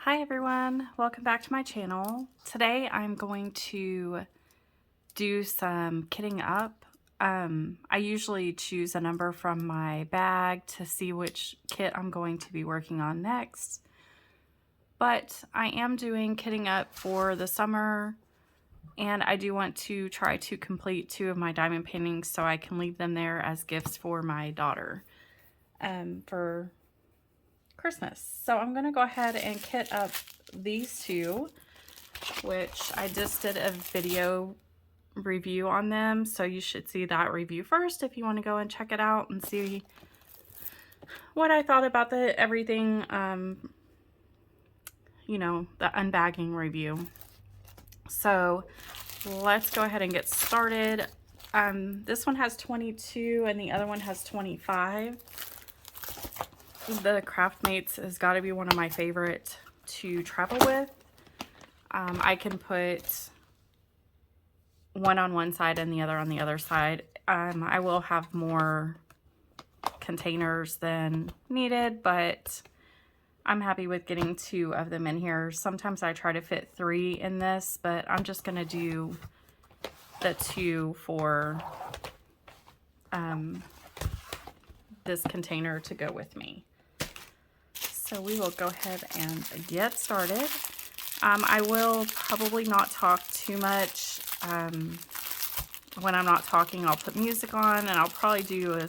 Hi everyone, welcome back to my channel. Today I'm going to do some kitting up. I usually choose a number from my bag to see which kit I'm going to be working on next. But I am doing kitting up for the summer, and I do want to try to complete 2 of my diamond paintings so I can leave them there as gifts for my daughter for Christmas. So I'm going to go ahead and kit up these 2, which I just did a video review on them, so you should see that review first if you want to go and check it out and see what I thought about everything, you know, the unbagging review. So let's go ahead and get started. This one has 22 and the other one has 25. The Craftmates has got to be one of my favorite to travel with. I can put one on one side and the other on the other side. I will have more containers than needed, but I'm happy with getting 2 of them in here. Sometimes I try to fit 3 in this, but I'm just going to do the 2 for this container to go with me. So we will go ahead and get started. I will probably not talk too much. When I'm not talking, I'll put music on, and I'll probably do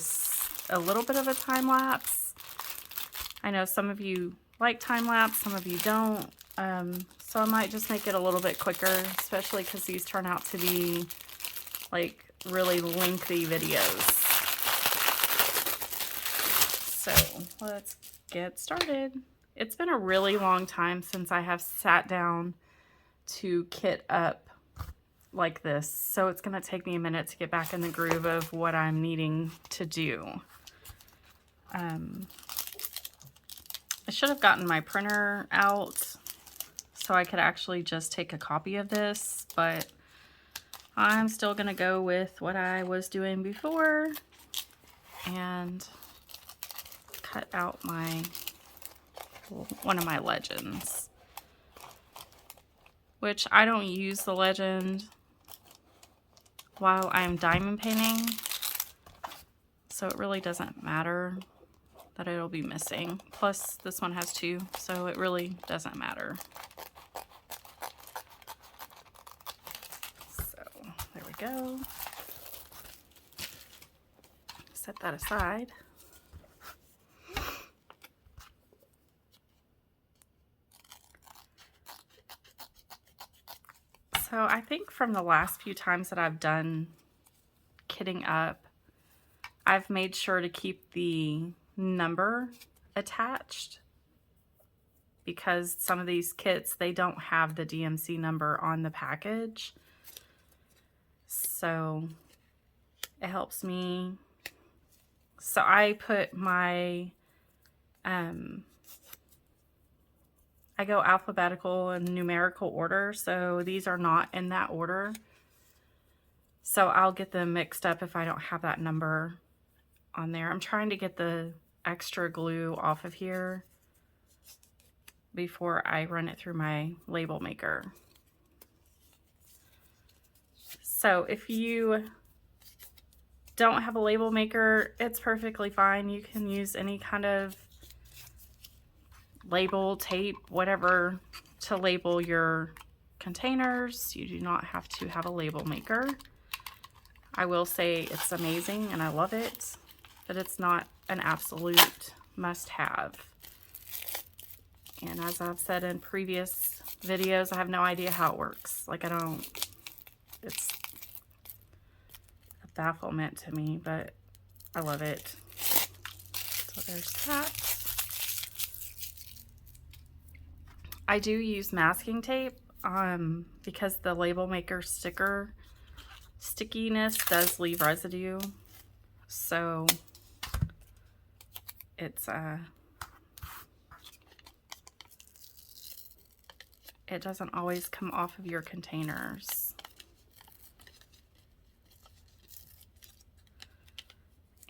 a little bit of a time lapse. I know some of you like time lapse, some of you don't. So I might just make it a little bit quicker, especially because these turn out to be like really lengthy videos. So let's get started. It's been a really long time since I have sat down to kit up like this, so it's going to take me a minute to get back in the groove of what I'm needing to do. I should have gotten my printer out so I could actually just take a copy of this, but I'm still going to go with what I was doing before and cut out one of my legends, which I don't use the legend while I'm diamond painting, so it really doesn't matter that it'll be missing. Plus this one has 2, so it really doesn't matter. So there we go. Set that aside. So I think from the last few times that I've done kitting up, I've made sure to keep the number attached, because some of these kits, they don't have the DMC number on the package. So it helps me. So I put my, I go alphabetical and numerical order, so these are not in that order. So I'll get them mixed up if I don't have that number on there. I'm trying to get the extra glue off of here before I run it through my label maker. So if you don't have a label maker, it's perfectly fine. You can use any kind of label, tape, whatever to label your containers. You do not have to have a label maker. I will say it's amazing and I love it, but it's not an absolute must-have. And as I've said in previous videos, I have no idea how it works. Like, it's a bafflement to me, but I love it. So there's that. I do use masking tape because the label maker sticker stickiness does leave residue. So it's it doesn't always come off of your containers.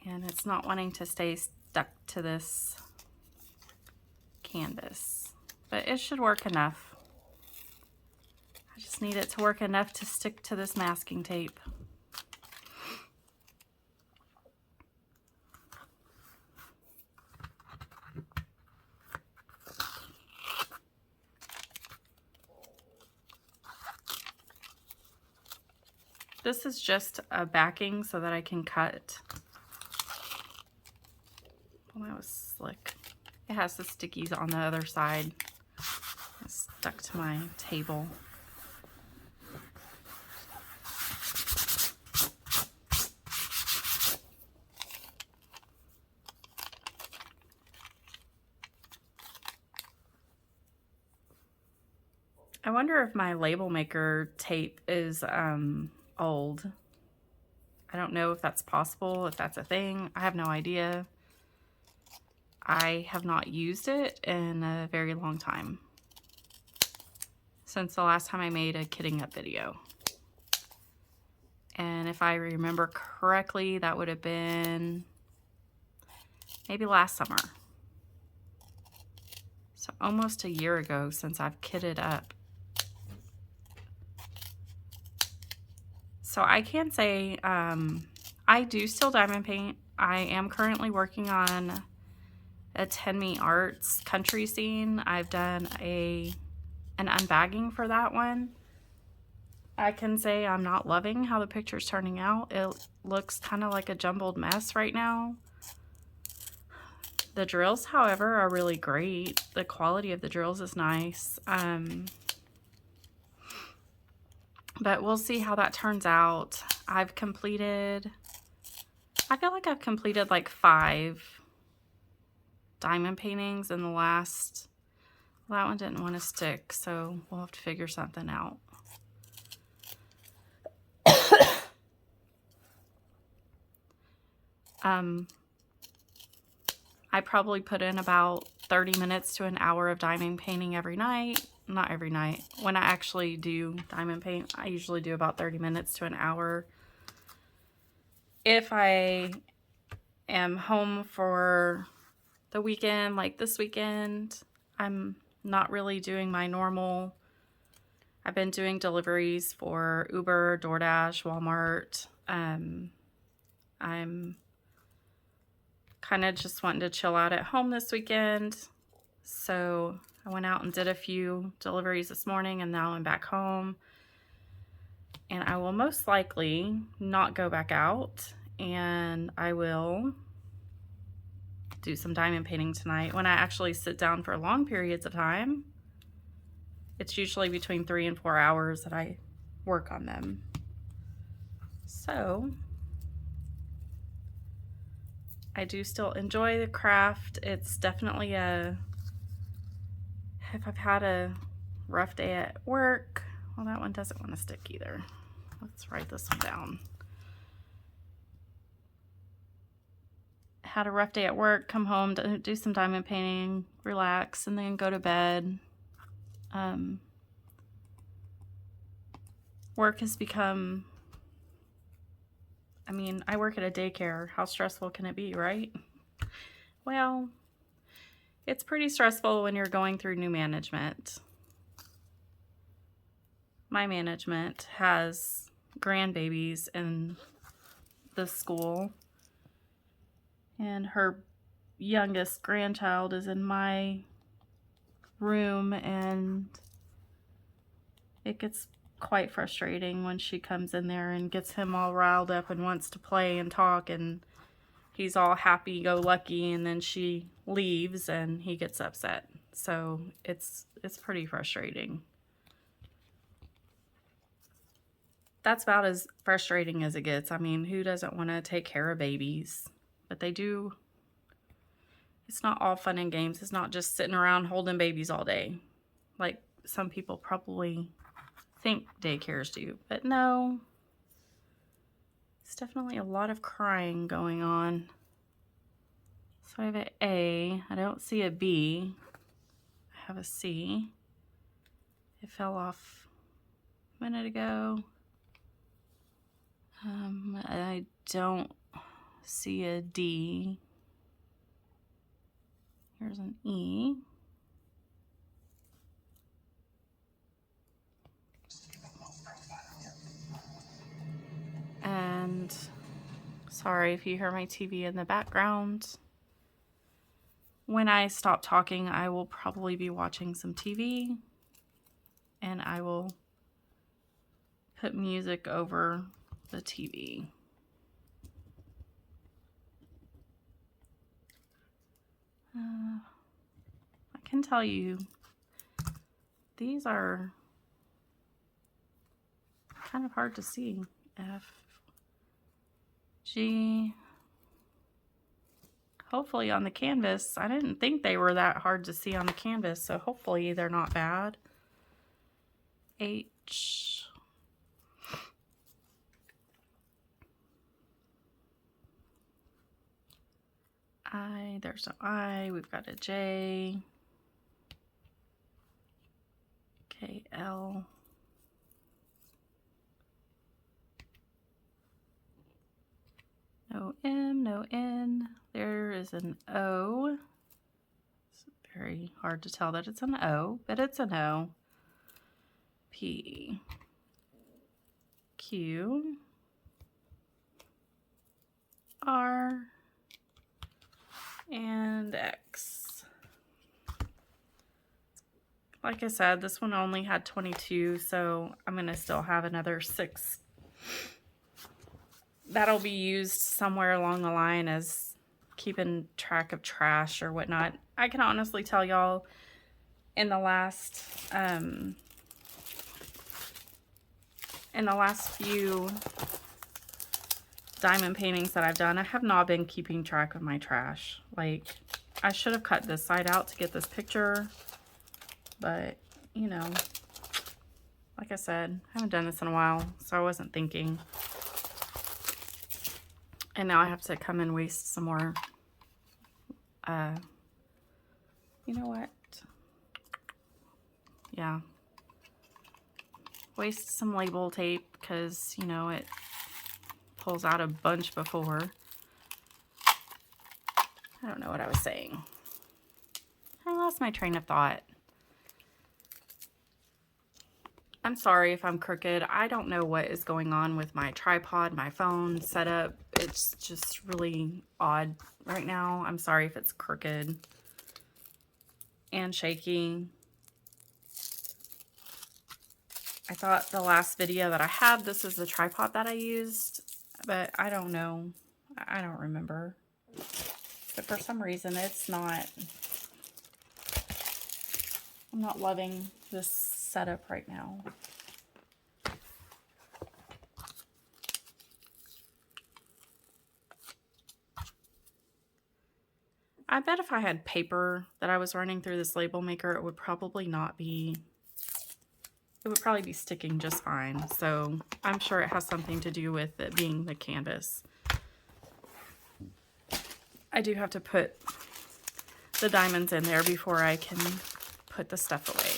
And it's not wanting to stay stuck to this canvas. but it should work enough. I just need it to work enough to stick to this masking tape. This is just a backing so that I can cut. Well, that was slick. It has the stickies on the other side. It's stuck to my table. I wonder if my label maker tape is old. I don't know if that's possible, if that's a thing. I have no idea. I have not used it in a very long time. Since the last time I made a kitting up video. And if I remember correctly, that would have been maybe last summer. So almost a year ago since I've kitted up. So I can say I do still diamond paint. I am currently working on a Tenme Arts country scene. I've done an unbagging for that one. I can say I'm not loving how the picture's turning out. It looks kind of like a jumbled mess right now. The drills, however, are really great. The quality of the drills is nice. But we'll see how that turns out. I feel like I've completed like 5 diamond paintings in the last, well, that one didn't want to stick, so we'll have to figure something out. I probably put in about 30 minutes to an hour of diamond painting every night. Not every night. When I actually do diamond paint, I usually do about 30 minutes to an hour. If I am home for the weekend, like this weekend, I'm not really doing my normal. I've been doing deliveries for Uber, DoorDash, Walmart. I'm kind of just wanting to chill out at home this weekend. So I went out and did a few deliveries this morning, and now I'm back home. And I will most likely not go back out, and I will do some diamond painting tonight. When I actually sit down for long periods of time, it's usually between 3 and 4 hours that I work on them. So I do still enjoy the craft. It's definitely if I've had a rough day at work, well, that one doesn't want to stick either. Let's write this one down. Had a rough day at work, come home, do some diamond painting, relax, and then go to bed. Work has become, I mean, I work at a daycare. How stressful can it be, right? Well, it's pretty stressful when you're going through new management. My management has grandbabies in the school, and her youngest grandchild is in my room, and it gets quite frustrating when she comes in there and gets him all riled up and wants to play and talk, and he's all happy-go-lucky, and then she leaves and he gets upset. So it's pretty frustrating. That's about as frustrating as it gets. I mean, who doesn't want to take care of babies? But they do. It's not all fun and games. It's not just sitting around holding babies all day, like some people probably think daycares do. But no, it's definitely a lot of crying going on. So I have an A. I don't see a B. I have a C. It fell off a minute ago. I don't see a D. Here's an E. and sorry if you hear my TV in the background. When I stop talking, I will probably be watching some TV, and I will put music over the TV. I can tell you, these are kind of hard to see. F, G. Hopefully on the canvas, I didn't think they were that hard to see on the canvas, so hopefully they're not bad. H. I, there's an I, we've got a J. K, L. No M, no N. There is an O. It's very hard to tell that it's an O, but it's an O. P, Q, R, and X. Like I said, this one only had 22, so I'm going to still have another 6. That'll be used somewhere along the line as keeping track of trash or whatnot. I can honestly tell y'all, in the last few diamond paintings that I've done, I have not been keeping track of my trash. Like, I should have cut this side out to get this picture, but you know, like I said, I haven't done this in a while, so I wasn't thinking. And now I have to come and waste some more, you know what? Yeah. Waste some label tape because, you know, it pulls out a bunch before. I don't know what I was saying. I lost my train of thought. I'm sorry if I'm crooked. I don't know what is going on with my tripod, my phone setup. It's just really odd right now. I'm sorry if it's crooked and shaky. I thought the last video that I had, this is the tripod that I used, but I don't know. I don't remember. But for some reason, it's not. I'm not loving this setup right now. I bet if I had paper that I was running through this label maker, it would probably not be, it would probably be sticking just fine. So I'm sure it has something to do with it being the canvas. I do have to put the diamonds in there before I can put the stuff away.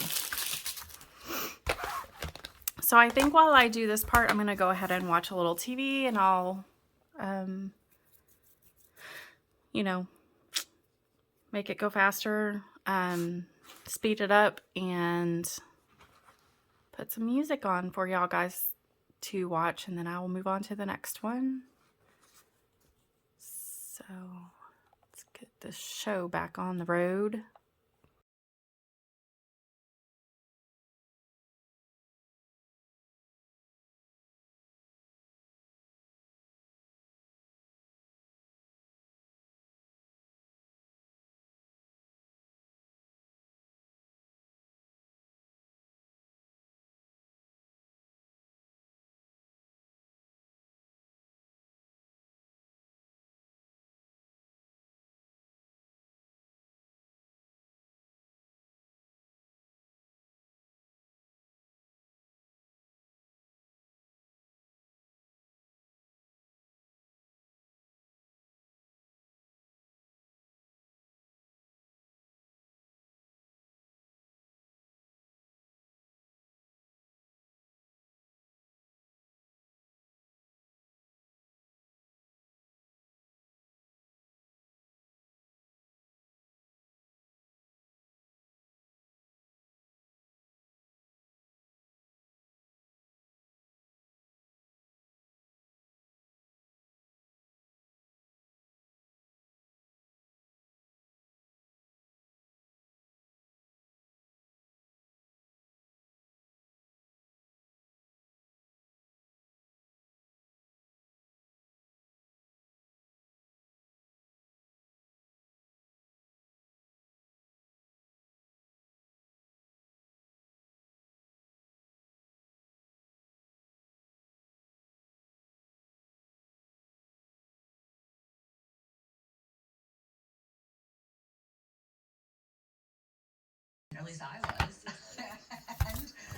So I think while I do this part, I'm going to go ahead and watch a little TV, and I'll, you know, make it go faster, speed it up, and put some music on for y'all guys to watch, and then I will move on to the next one. So let's get this show back on the road.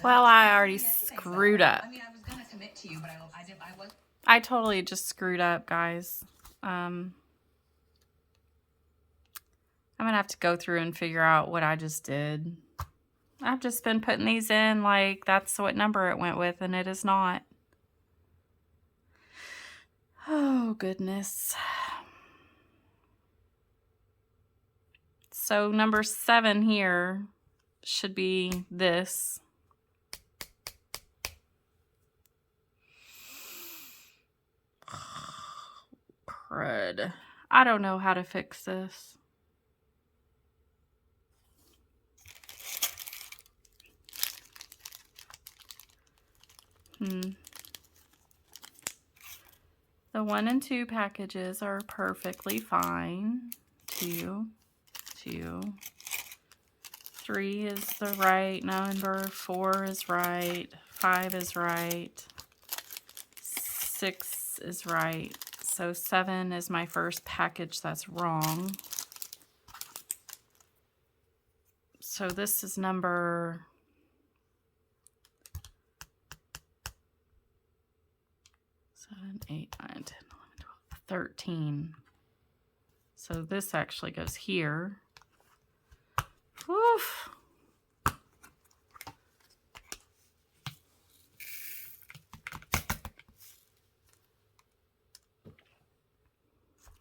Well, I already screwed up. I totally just screwed up, guys. I'm gonna have to go through and figure out what I just did. I've just been putting these in like that's what number it went with, and it is not. Oh, goodness. So number 7 here should be this. Crud. I don't know how to fix this. The 1 and 2 packages are perfectly fine. 2, 2. 3 is the right number. 4 is right. 5 is right. 6 is right. So 7 is my first package that's wrong. So this is number 7, 8, 9, 10, 11, 12, 13. So this actually goes here. Oof.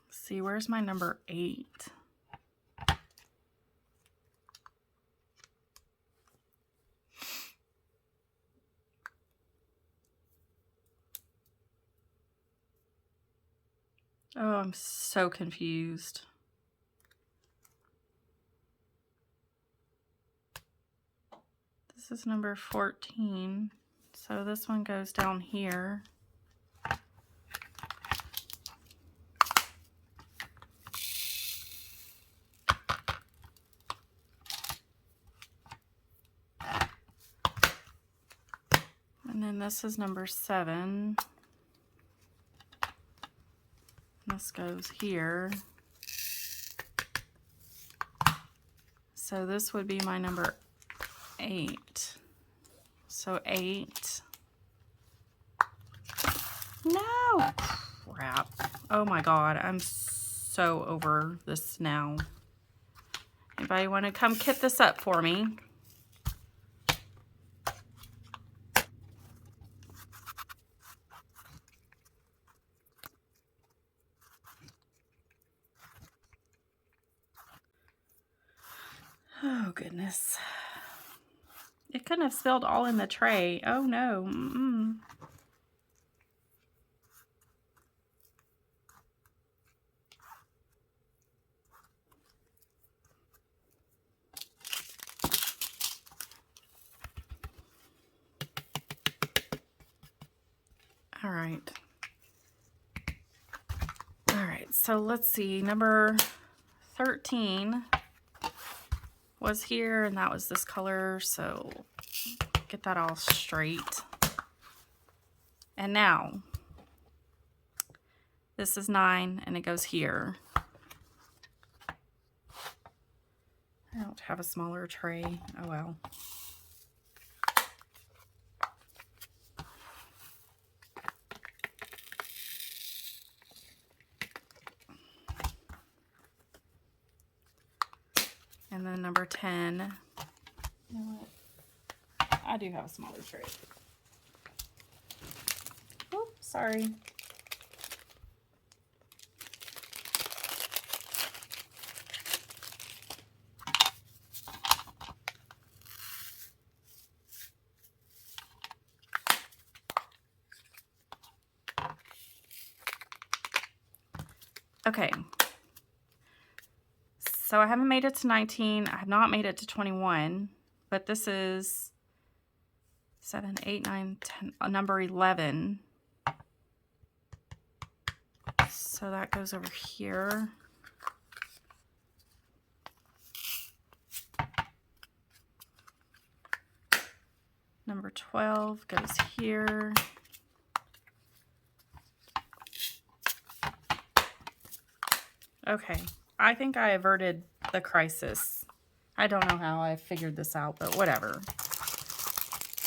See, where's my number 8? Oh, I'm so confused. This is number 14. So this one goes down here. And then this is number 7. This goes here. So this would be my number 8. So 8. No! Crap. Oh my God, I'm so over this now. Anybody want to come kit this up for me? Oh, goodness. It couldn't have spilled all in the tray. Oh, no. All right. All right, so let's see. Number 13 was here, and that was this color, so get that all straight. And now, this is 9, and it goes here. I don't have a smaller tray. Oh, well. And then number 10. You know what? I do have a smaller tray. Oh, sorry. Okay. So I haven't made it to 19. I have not made it to 21, but this is 7, 8, 9, 10, number 11. So that goes over here. Number 12 goes here. Okay. I think I averted the crisis. I don't know how I figured this out, but whatever.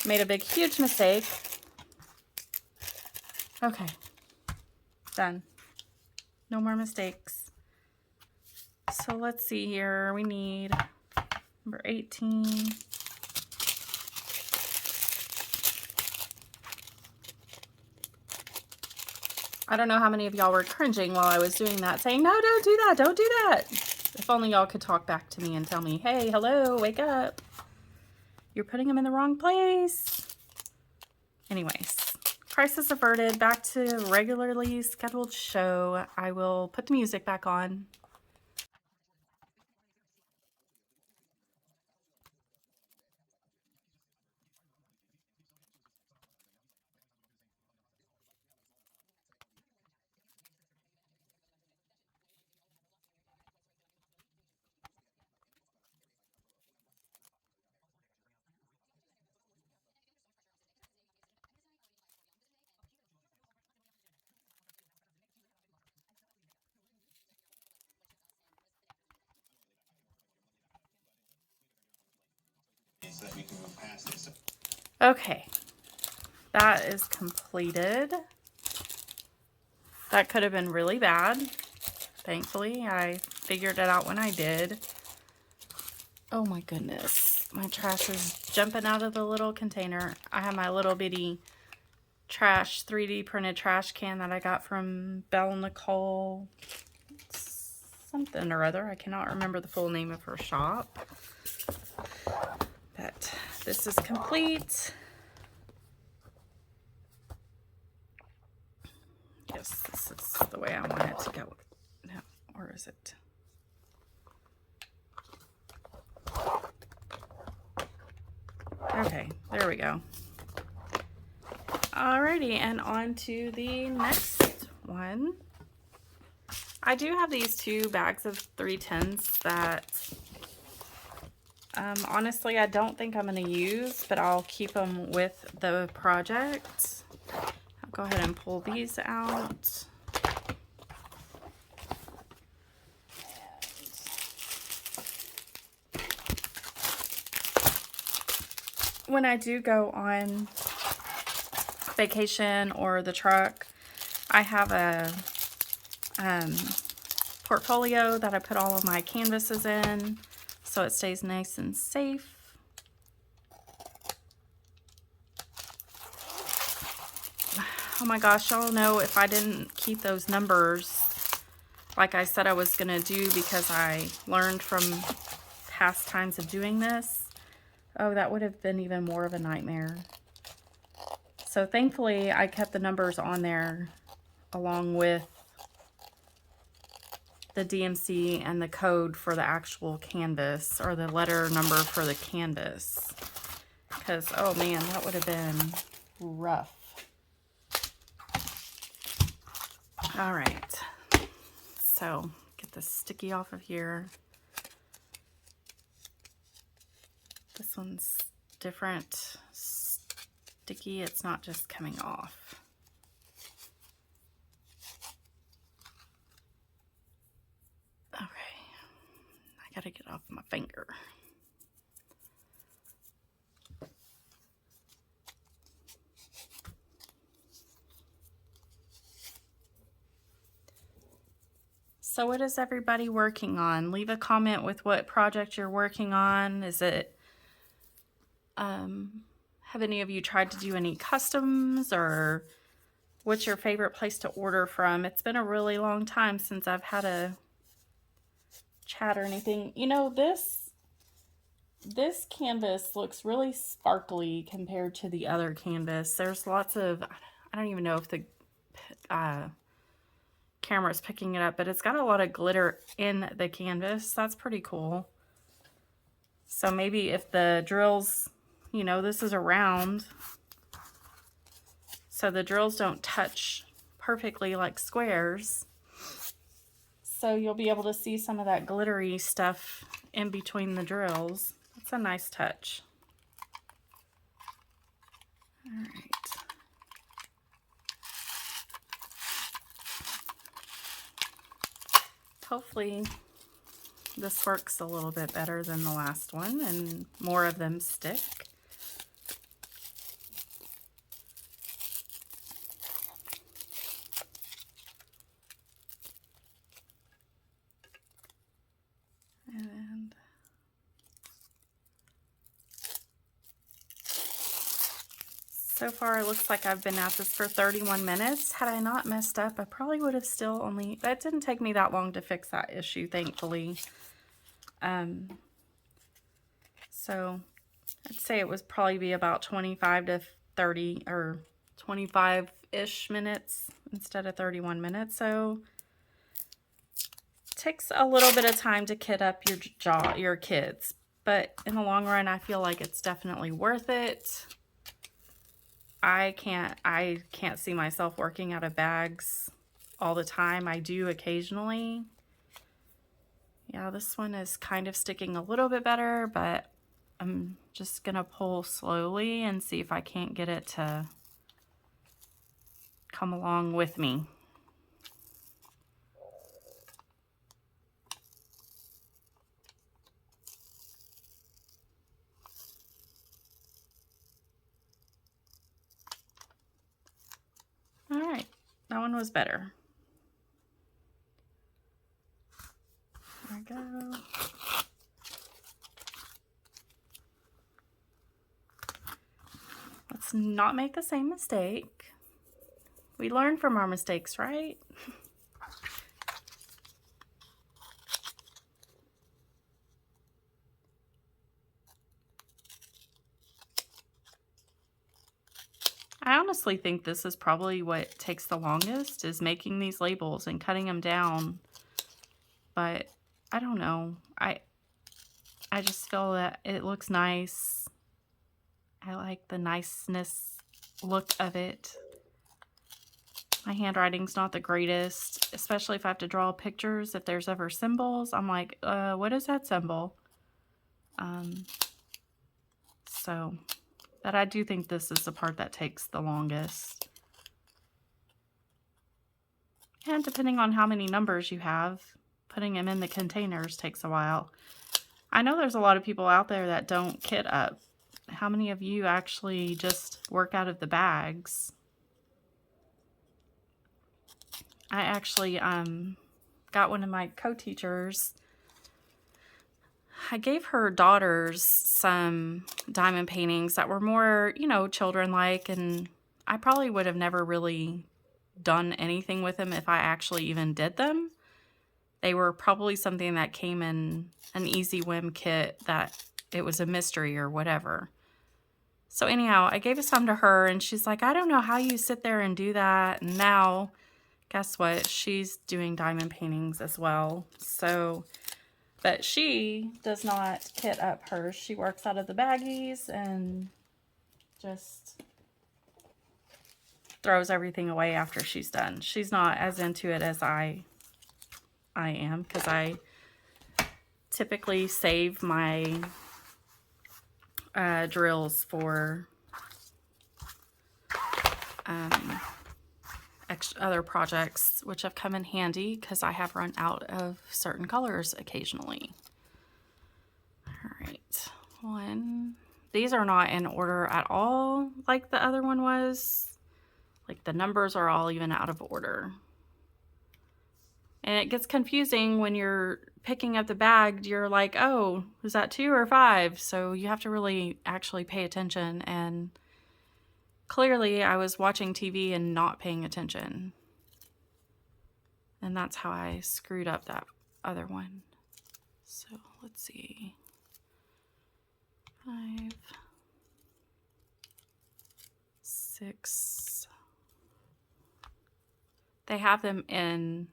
Made a big, huge mistake. Okay. Done. No more mistakes. So let's see here. We need number 18. I don't know how many of y'all were cringing while I was doing that, saying, no, don't do that, don't do that. If only y'all could talk back to me and tell me, hey, hello, wake up. You're putting them in the wrong place. Anyways, crisis averted, back to regularly scheduled show. I will put the music back on. Okay, that is completed. That could have been really bad. Thankfully, I figured it out when I did. Oh my goodness, my trash is jumping out of the little container. I have my little bitty trash, 3D printed trash can that I got from Belle Nicole something or other. I cannot remember the full name of her shop. But this is complete. Yes, this is the way I want it to go. No, or is it? Okay, there we go. Alrighty, and on to the next one. I do have these 2 bags of 310s that honestly I don't think I'm going to use, but I'll keep them with the project. I'll go ahead and pull these out. When I do go on vacation or the truck, I have a portfolio that I put all of my canvases in so it stays nice and safe. Oh my gosh, y'all know if I didn't keep those numbers like I said I was gonna do because I learned from past times of doing this, oh, that would have been even more of a nightmare. So thankfully I kept the numbers on there along with the DMC and the code for the actual canvas, or the letter number for the canvas, because oh man, that would have been rough. All right, so get the sticky off of here. This one's different sticky, it's not just coming off. Okay, I gotta get off my finger. So what is everybody working on? Leave a comment with what project you're working on. Is it, have any of you tried to do any customs, or what's your favorite place to order from? It's been a really long time since I've had a chat or anything. You know, this canvas looks really sparkly compared to the other canvas. There's lots of, I don't even know if the camera's picking it up, but it's got a lot of glitter in the canvas. That's pretty cool. So maybe if the drills, you know, this is a round, so the drills don't touch perfectly like squares. So you'll be able to see some of that glittery stuff in between the drills. That's a nice touch. All right. Hopefully this works a little bit better than the last one and more of them stick. So far, it looks like I've been at this for 31 minutes. Had I not messed up, I probably would have still only... That didn't take me that long to fix that issue, thankfully. So I'd say it would probably be about 25 to 30 or 25-ish minutes instead of 31 minutes. So it takes a little bit of time to kit up your kids, but in the long run, I feel like it's definitely worth it. I can't see myself working out of bags all the time. I do occasionally. Yeah, this one is kind of sticking a little bit better, but I'm just gonna pull slowly and see if I can't get it to come along with me. All right, that one was better. There we go. Let's not make the same mistake. We learn from our mistakes, right? I honestly think this is probably what takes the longest, is making these labels and cutting them down. But I don't know. I just feel that it looks nice. I like the niceness look of it. My handwriting's not the greatest, especially if I have to draw pictures. If there's ever symbols, I'm like, what is that symbol? So, but I do think this is the part that takes the longest. And depending on how many numbers you have, putting them in the containers takes a while. I know there's a lot of people out there that don't kit up. How many of you actually just work out of the bags? I actually got one of my co-teachers. I gave her daughters some diamond paintings that were more, you know, children-like, and I probably would have never really done anything with them if I actually even did them. They were probably something that came in an easy whim kit, that it was a mystery or whatever. So anyhow, I gave some to her, and she's like, I don't know how you sit there and do that. And now, guess what? She's doing diamond paintings as well. So, but she does not kit up hers. She works out of the baggies and just throws everything away after she's done. She's not as into it as I am, because I typically save my drills for other projects, which have come in handy because I have run out of certain colors occasionally. All right, one. These are not in order at all like the other one was. Like the numbers are all even out of order. And it gets confusing when you're picking up the bag. You're like, oh, is that 2 or 5? So you have to really actually pay attention. And clearly I was watching TV and not paying attention. And that's how I screwed up that other one. So let's see. 5, 6. They have them in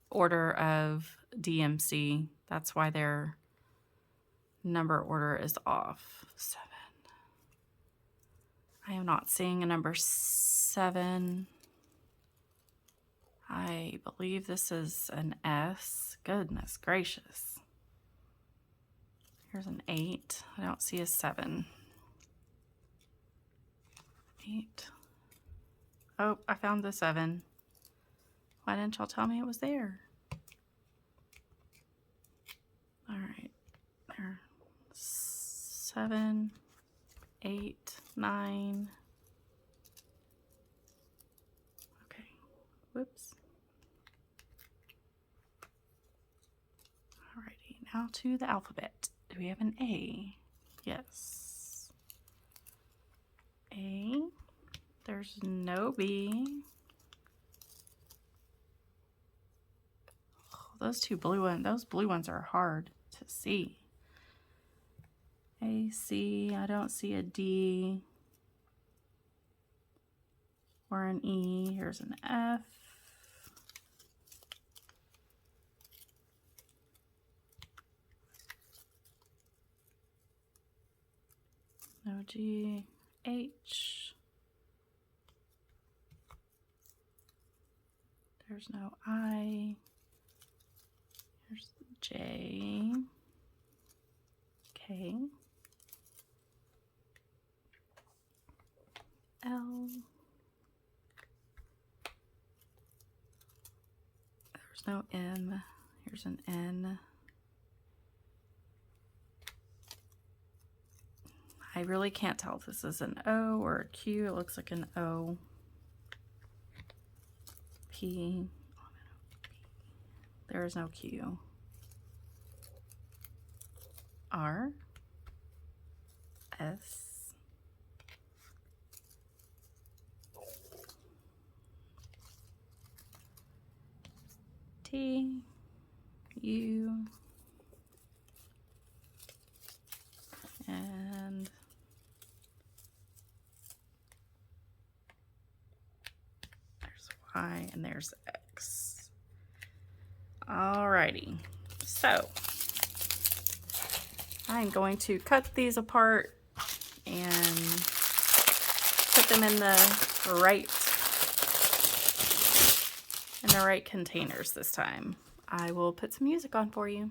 order of DMC. That's why their number order is off. 7. I am not seeing a number 7. I believe this is an S. Goodness gracious. Here's an 8. I don't see a 7. 8. Oh, I found the 7. Why didn't y'all tell me it was there? All right. There. 7, 8, 9. Okay. Whoops. Alrighty. Now to the alphabet. Do we have an A? Yes. A. There's no B. Oh, those blue ones are hard to see. A, C, I don't see a D or an E. Here's an F. No G, H. There's no I. Here's J, K, L. There's no M. Here's an N. I really can't tell if this is an O or a Q. It looks like an O. P. There is no Q. R. S. T. U. And there's Y and there's X. Alrighty, so I'm going to cut these apart and put them in the right containers this time. I will put some music on for you.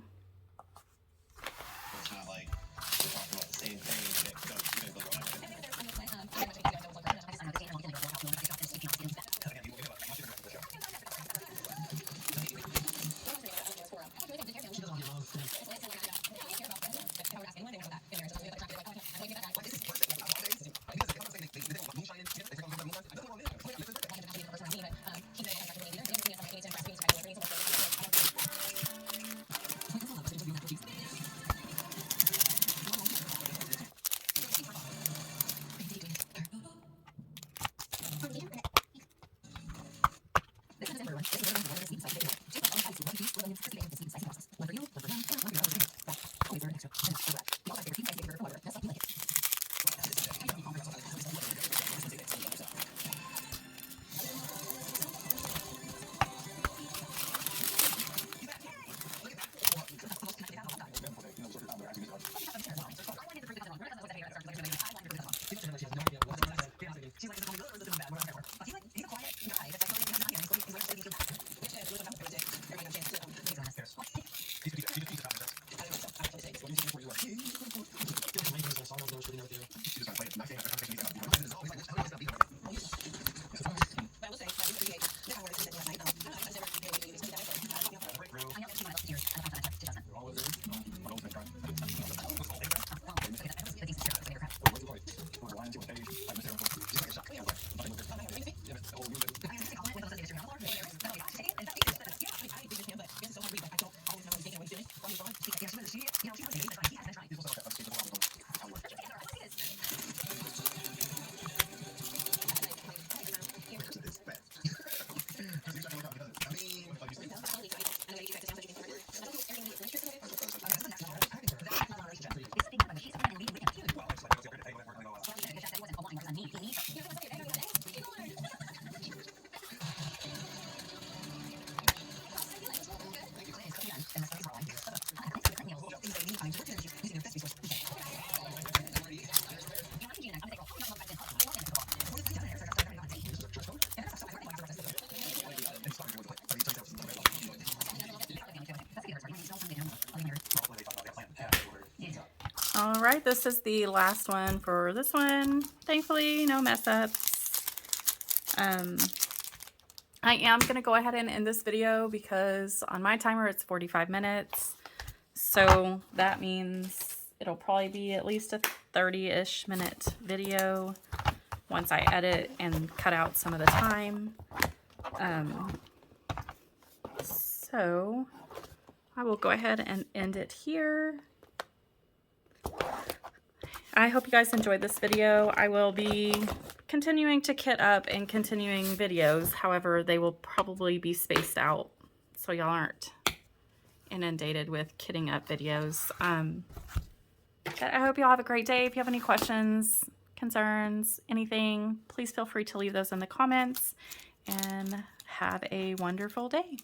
All right, this is the last one for this one. Thankfully, no mess ups. I am going to go ahead and end this video because on my timer it's 45 minutes. So that means it'll probably be at least a 30-ish minute video once I edit and cut out some of the time. So I will go ahead and end it here. I hope you guys enjoyed this video. I will be continuing to kit up and continuing videos. However, they will probably be spaced out so y'all aren't inundated with kitting up videos. But I hope y'all have a great day. If you have any questions, concerns, anything, please feel free to leave those in the comments, and have a wonderful day.